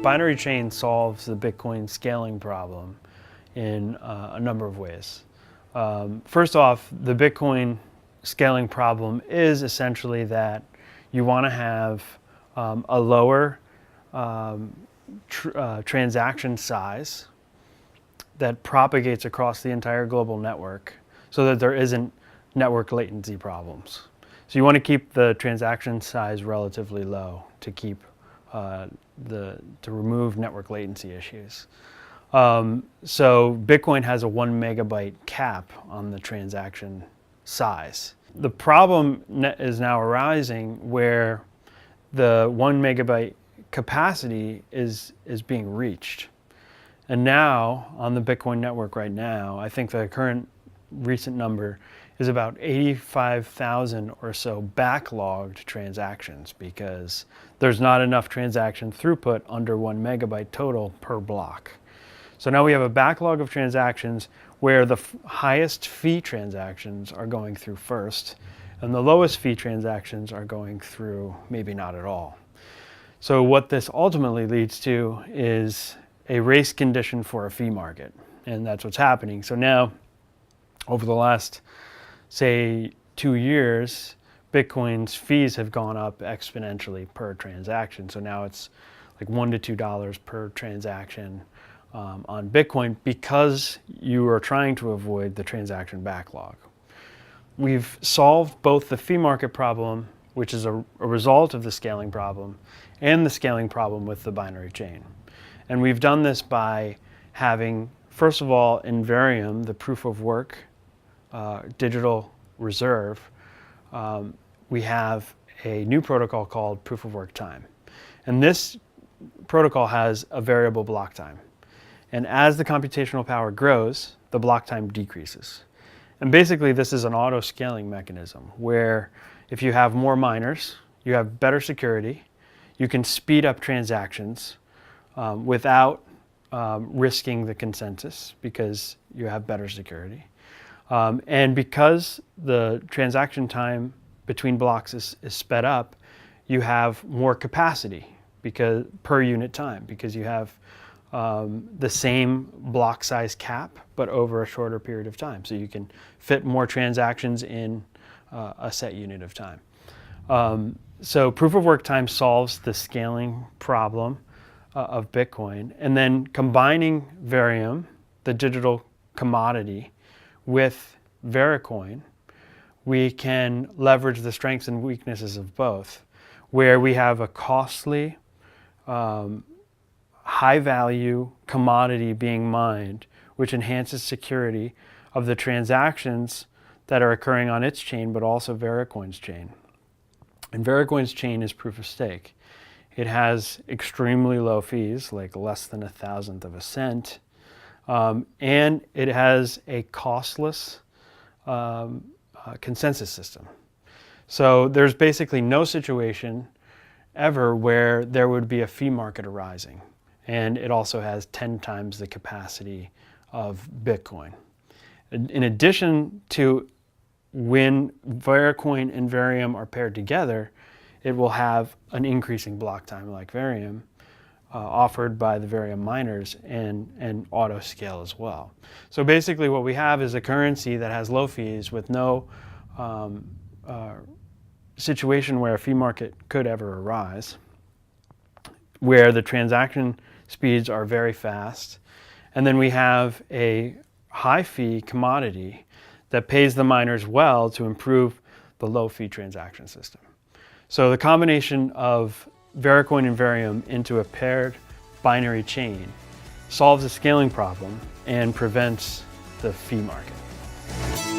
binary chain solves the Bitcoin scaling problem in a number of ways. First off, the Bitcoin scaling problem is essentially that you want to have a lower transaction size that propagates across the entire global network so that there isn't network latency problems. So you want to keep the transaction size relatively low to keep to remove network latency issues. So Bitcoin has a 1 megabyte cap on the transaction size. The problem is now arising where the 1 megabyte capacity is being reached. And now on the Bitcoin network right now, I think the current recent number is about 85,000 or so backlogged transactions because there's not enough transaction throughput under 1 megabyte total per block. So now we have a backlog of transactions where the highest fee transactions are going through first and the lowest fee transactions are going through maybe not at all. So what this ultimately leads to is a race condition for a fee market, and that's what's happening. So now, over the last, say, 2 years, Bitcoin's fees have gone up exponentially per transaction. So now it's like $1 to $2 per transaction on Bitcoin because you are trying to avoid the transaction backlog. We've solved both the fee market problem, which is a result of the scaling problem, and the scaling problem with the binary chain. And we've done this by having, first of all, in Verium, the proof of work digital reserve, we have a new protocol called proof of work time. And this protocol has a variable block time. And as the computational power grows, the block time decreases. And basically, this is an auto-scaling mechanism where if you have more miners, you have better security, you can speed up transactions without risking the consensus because you have better security. And because the transaction time between blocks is sped up, you have more capacity because per unit time because you have the same block size cap but over a shorter period of time. So you can fit more transactions in a set unit of time. So proof of work time solves the scaling problem of Bitcoin, and then combining Verium, the digital commodity, with Vericoin, we can leverage the strengths and weaknesses of both, where we have a costly, high-value commodity being mined, which enhances security of the transactions that are occurring on its chain, but also Vericoin's chain. And Vericoin's chain is proof of stake. It has extremely low fees, like less than 1,000th of a cent, and it has a costless consensus system. So there's basically no situation ever where there would be a fee market arising. And it also has 10 times the capacity of Bitcoin. In addition to when Vericoin and Verium are paired together, it will have an increasing block time like Verium offered by the Verium miners and auto scale as well. So basically what we have is a currency that has low fees with no situation where a fee market could ever arise, where the transaction speeds are very fast, and then we have a high fee commodity that pays the miners well to improve the low fee transaction system. So the combination of Vericoin and Verium into a paired binary chain solves the scaling problem and prevents the fee market.